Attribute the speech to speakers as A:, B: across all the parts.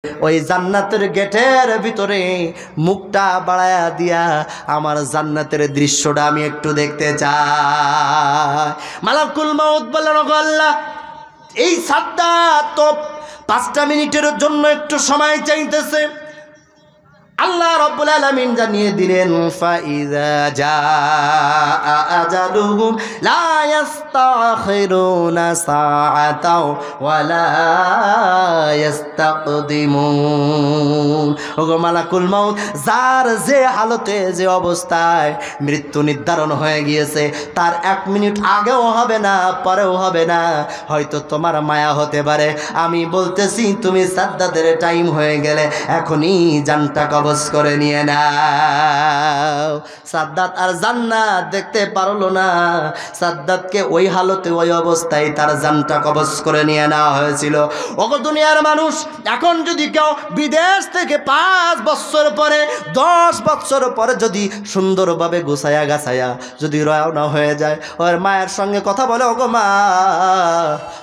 A: ওই জান্নাতের গেটের ভিতরে মুখটা বাড়ায়া দিয়া আমার জান্নাতের দৃশ্যটা আমি একটু দেখতে চাই। মালাকুল মাউত বললেন, ওগো আল্লাহ, এই সাদ্দাত তো 5টা মিনিটের জন্য একটু সময় চাইতেছে। আল্লাহ রাব্বুল আলামিন জানিয়ে দিলেন, ফাইযা জাআ আজালুহুম লা ইস্তাখিরুনা সাআতাও ওয়ালা ইস্তাকদিমুন। ওগো মালাকুল মাউত, যার যে হালতে যে অবস্থায় মৃত্যু নির্ধারণ হয়ে গিয়েছে, তার 1 মিনিট আগেও হবে না, পরেও হবে না। হয়তো তোমার মায়া হতে পারে, আমি বলতেছি তুমি সাদ্দাতের টাইম হয়ে গেলে এখনই জানটা কবজ করে নিয়ে নাও। সাদ্দাত আর জান্নাত দেখতে পারলো না। সাদ্দাতকে ওই হালতে ওই অবস্থায় তার জানটা কবজ করে নিয়ে নেওয়া হয়েছিল। ওগো দুনিয়ার মানুষ, এখন যদি কেউ বিদেশ থেকে 5 বছর পরে 10 বছর পরে যদি সুন্দরভাবে গুছায়া গাছায়া যদি রওনা হয়ে যায়, ওর মায়ের সঙ্গে কথা বলে, ওগো মা,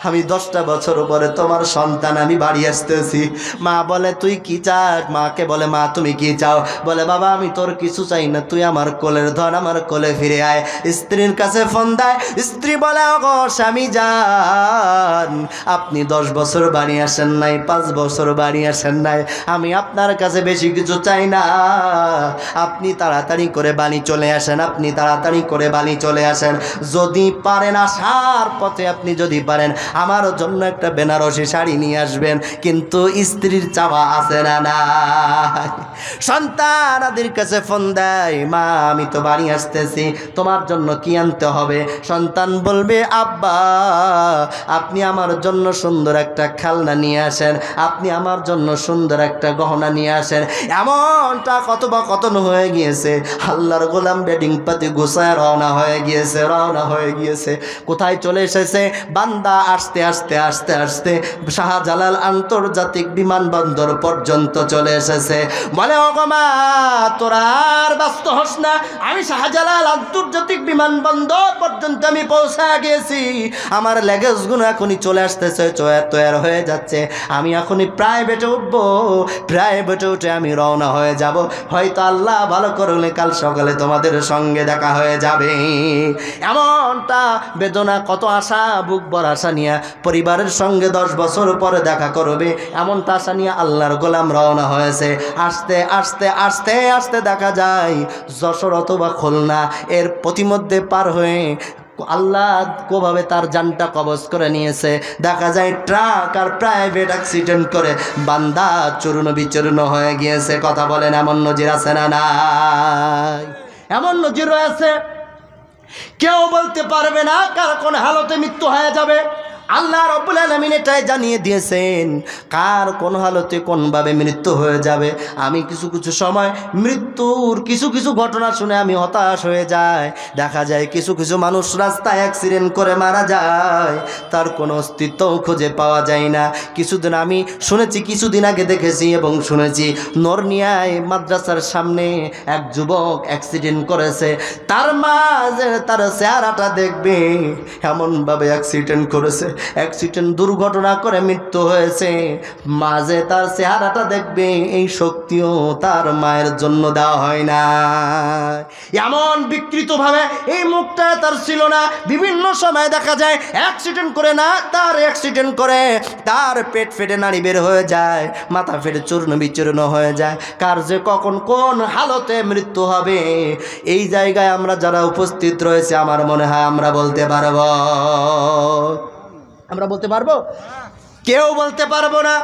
A: আমি 10টা বছর পরে তোমার সন্তান আমি বাড়ি আসতেছি। মা বলে, তুই কি চাস? মাকে বলে, মা তুমি কি চাও? বলে, বাবা আমি তোর কিছু চাই না, তুই আমার কোলের ধন, আমার কোলে ফিরে আয়। স্ত্রীর কাছে ফোন দেয়, স্ত্রী বলে, ওগো স্বামী যান, আপনি 10 বছর বাড়ি আসেন নাই, 5 বছর বাড়ি আসেন নাই, আমি আপনার কাছে বেশি কিছু চাই না, আপনি তাড়াতাড়ি করে বাড়ি চলে আসেন, আপনি তাড়াতাড়ি করে বাড়ি চলে আসেন। যদি পারেন আসার পথে আপনি যদি পারেন আমার জন্য একটা বেনারসি শাড়ি নিয়ে আসবেন। কিন্তু স্ত্রীর চাওয়া আছে না না? সন্তান আদির কাছে ফোন দেয়, মা আমি তো বাড়ি আসতেছি, তোমার জন্য কি আনতে হবে? সন্তান বলবে, আব্বা আপনি আমার জন্য সুন্দর একটা খেলনা নিয়ে আসেন, আপনি আমার জন্য সুন্দর একটা গহনা নিয়ে আসেন। এমনটা কতন হয়ে গিয়েছে, আল্লাহর গোলাম বেডিং পাতি গোছায় রওনা হয়ে গিয়েছে, রওনা হয়ে গিয়েছে। কোথায় চলে এসেছে? বান্দা আস্তে আস্তে আস্তে আস্তে শাহজালাল আন্তর্জাতিক বিমানবন্দর পর্যন্ত চলে এসেছে। বলে, ওগো মা, তোরা আর ব্যস্ত হস না, আমি শাহজালাল আন্তর্জাতিক বিমানবন্দর পর্যন্ত আমি পৌঁছে গিয়েছি, আমার লেগেজগুলো এখনই চলে আসতেছে, তৈয়ার হয়ে যাচ্ছে, আমি এখনই প্রাইভেটে উঠবো, প্রাইভেটে উঠে আমি রওনা হয়ে যাব, হয়তো আল্লাহ ভালো করলে কাল সকালে তোমাদের সঙ্গে দেখা হয়ে যাবে। এমনটা বেদনা, কত আশা, বুক ভরা আশা নিয়ে পরিবারের সঙ্গে 10 বছর পরে দেখা করবে, এমনটা আশা নিয়ে আল্লাহর গোলাম রওনা হয়েছে। আস্তে আস্তে আস্তে আস্তে দেখা যায় যশোর অথবা খুলনা, এর প্রতিমধ্যে পার হয়ে আল্লাহ কোভাবে তার জানটা কবজ করে নিয়েছে। দেখা যায় ট্রাক আর প্রাইভেট অ্যাক্সিডেন্ট করে বান্দা চূর্ণ বিচূর্ণ হয়ে গিয়েছে। কথা বলেন, এমন নজির আছে না নাই? এমন নজির রয়েছে, কেউ বলতে পারবে না কার কোন হালতে মৃত্যু হয়ে যাবে। আল্লাহ রাব্বুল আলামিন এটাই জানিয়ে দিয়েছেন কার কোন হালতে কোনভাবে মৃত্যু হয়ে যাবে। আমি কিছু কিছু সময় মৃত্যুর কিছু কিছু ঘটনা শুনে আমি হতাশ হয়ে যাই। দেখা যায় কিছু কিছু মানুষ রাস্তায় অ্যাক্সিডেন্ট করে মারা যায়, তার কোনো অস্তিত্বও খুঁজে পাওয়া যায় না। কিছুদিন আমি শুনেছি, কিছুদিন আগে দেখেছি এবং শুনেছি, নরনিয়ায় মাদ্রাসার সামনে এক যুবক অ্যাক্সিডেন্ট করেছে। তার মা যে তার চেহারাটা দেখবে, এমনভাবে অ্যাক্সিডেন্ট করেছে, অ্যাক্সিডেন্ট দুর্ঘটনা করে মৃত্যু হয়েছে। মাঝে তার চেহারাটা দেখবে, এই শক্তিও তার মায়ের জন্য দেওয়া হয় না। এমন বিকৃতভাবে এই মুখটা তার ছিল না। বিভিন্ন সময় দেখা যায় অ্যাক্সিডেন্ট করে না, তার অ্যাক্সিডেন্ট করে তার পেট ফেটে নাড়ি বের হয়ে যায়, মাথা ফেটে চূর্ণ বিচূর্ণ হয়ে যায়। কার যে কখন কোন হালতে মৃত্যু হবে, এই জায়গায় আমরা যারা উপস্থিত রয়েছে আমার মনে হয় আমরা বলতে পারবো। আমরা বলতে পারবো? কেউ বলতে পারবো না,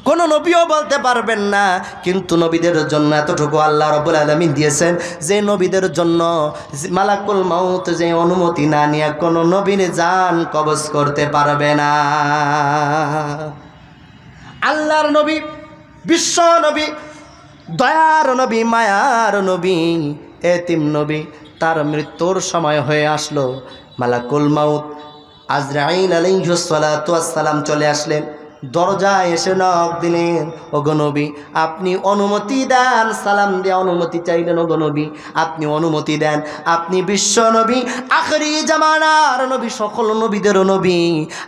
A: কোনো নবীও বলতে পারবেন না। কিন্তু নবীদের জন্য এতটুকু আল্লাহ রাব্বুল আলামিন দিয়েছেন যে নবীদের জন্য মালাকুল মাউত যে অনুমতি না নিয়ে কোনো নবীর জান কবজ করতে পারবে না। আল্লাহর নবী, বিশ্ব নবী, দয়ার নবী, মায়ার নবী, এতিম নবী, তার মৃত্যুর সময় হয়ে আসলো। মালাকুল মাউত আজরাইল আলাইহিস সালাতু ওয়াস সালাম চলে আসলেন। চলে আসার পরে মালাকুল মাউত বললেন, ওগো আজরাইল, আপনি আমার জন্য দোয়া করবেন। দরজায় এসে নক দিলেন, ওগো নবী আপনি অনুমতি দেন, সালাম দিয়ে অনুমতি চাইলেন, ওগো নবী আপনি অনুমতি দেন, আপনি বিশ্ব নবী, আখেরি জামানার নবী, সকল নবীদের নবী,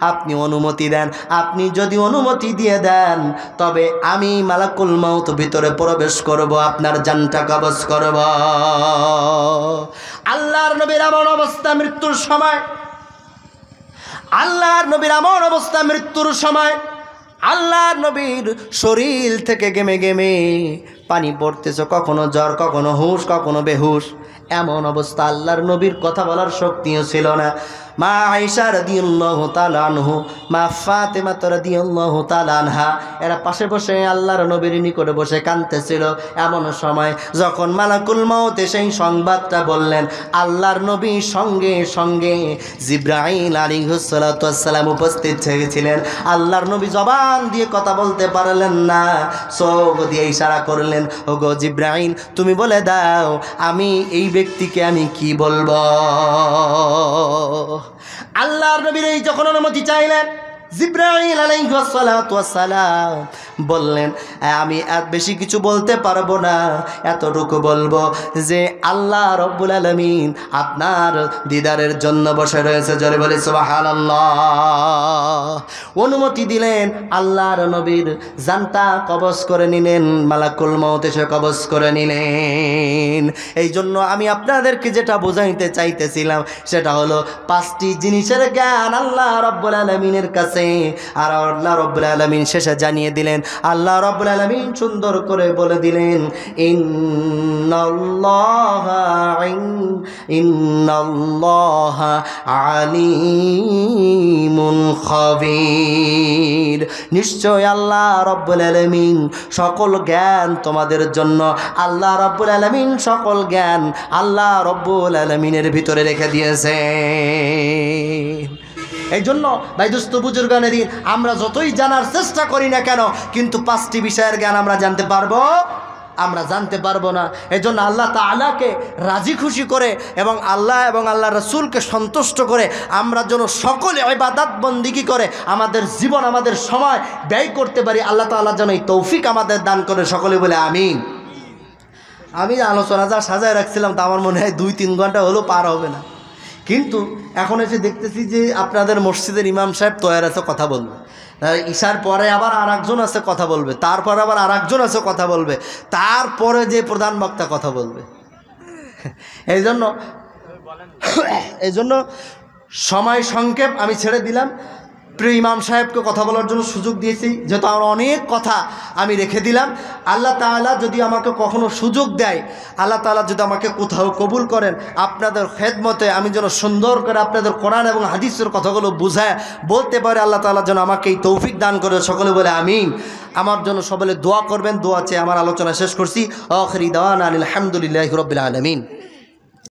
A: আপনি অনুমতি দেন। আপনি যদি অনুমতি দিয়ে দেন তবে আমি মালাকুল মাউত ভিতরে প্রবেশ করব, আপনার জানটা কবজ করব। আল্লাহর নবীর এমন অবস্থা মৃত্যুর সময়, আল্লাহর নবীর এমন অবস্থা মৃত্যুর সময়, আল্লাহর নবীর শরীর থেকে গেমে গেমে পানি পড়তেছে, কখনো জ্বর, কখনো হুঁশ, কখনো বেহুশ, এমন অবস্থা। আল্লাহর নবীর কথা বলার শক্তিও ছিল না। মা আয়েশা রাদিয়াল্লাহু তাআলা আনহু, মা ফাতেমা রাদিয়াল্লাহু তাআলা আনহা, এরা পাশে বসে আল্লাহর নবীর নিকটে বসে কাঁদতেছিল। এমন সময় যখন মালাকুল মউত সেই সংবাদটা বললেন, আল্লাহর নবী সঙ্গে সঙ্গে জিবরাইল আলাইহিস সালাতু ওয়াস সালাম উপস্থিত ছিলেন। আল্লাহর নবী জবান দিয়ে কথা বলতে পারলেন না, চোখ দিয়ে ইশারা করলেন, ওগো জিবরাইল তুমি বলে দাও আমি এই ব্যক্তিকে আমি কি বলবো। আল্লাহর নবীর এই যখন অনুমতি চাইলেন, জিবরাইল আলাইহিস সালাতু ওয়াস সালাম বললেন, আমি আর বেশি কিছু বলতে পারবো না, এতটুকু বলবো যে আল্লাহ রব্বুল আলামিন আপনার দিদারের জন্য বসে রয়েছে। জোরে বলি সুবহানাল্লাহ। অনুমতি দিলেন, আল্লাহর নবীর জানটা কবজ করে নিলেন, মালাকুল মউত এসে কবজ করে নিলেন। এই জন্য আমি আপনাদেরকে যেটা বোঝাইতে চাইতেছিলাম সেটা হলো 5টি জিনিসের জ্ঞান আল্লাহ রব্বুল আলামিনের কাছে। আর আল্লাহ রব্বুল আলামিন শেষে জানিয়ে দিলেন, আল্লাহ রব্বুল আলামিন সুন্দর করে বলে দিলেন, ইন্নাল্লাহা আলিমুন খাবীর, নিশ্চয় আল্লাহ রব্বুল আলামিন সকল জ্ঞান তোমাদের জন্য, আল্লাহ রব্বুল আলামিন সকল জ্ঞান আল্লাহ রব্বুল আলামিনের ভিতরে রেখে দিয়েছে। এই জন্য ভাই দোস্ত বুজুর্গানের দিন আমরা যতই জানার চেষ্টা করি না কেন, কিন্তু 5টি বিষয়ের জ্ঞান আমরা জানতে পারবো, আমরা জানতে পারবো না। এই জন্য আল্লাহ তাআলাকে রাজি খুশি করে এবং আল্লাহ এবং আল্লাহ রাসূলকে সন্তুষ্ট করে আমরা যেন সকলে ইবাদত বন্দেগী করে আমাদের জীবন, আমাদের সময় ব্যয় করতে পারি। আল্লাহ তাআলা যেন এই তৌফিক আমাদের দান করে, সকলে বলে আমিন। আমি আলোচনা যা সাজায় রাখছিলাম তা আমার মনে হয় 2-3 ঘন্টা হলো পার হবে না, কিন্তু এখন এসে দেখতেছি যে আপনাদের মসজিদের ইমাম সাহেব তৈরি আছে কথা বলবে, ঈশার পরে আবার আরেকজন আছে কথা বলবে, তারপর আবার আরেকজন আছে কথা বলবে, তারপরে যে প্রধান বক্তা কথা বলবে। এই জন্য সময় সংক্ষেপ আমি ছেড়ে দিলাম, প্রিয় ইমাম সাহেবকে কথা বলার জন্য সুযোগ দিয়েছি, যেহেতু আমার অনেক কথা আমি রেখে দিলাম। আল্লাহ তাআলা যদি আমাকে কখনো সুযোগ দেয়, আল্লাহ তাআলা যদি আমাকে কোথাও কবুল করেন, আপনাদের খেদমতে আমি যেন সুন্দর করে আপনাদের কোরআন এবং হাদিসের কথাগুলো বুঝায় বলতে পারে, আল্লাহ তাআলা যেন আমাকে এই তৌফিক দান করে, সকলে বলে আমিন। আমার জন্য সকলে দোয়া করবেন। দোয়া চেয়ে আমার আলোচনা শেষ করছি। আখিরি দাওয়ানা আলহামদুলিল্লাহি রাব্বিল আলামিন।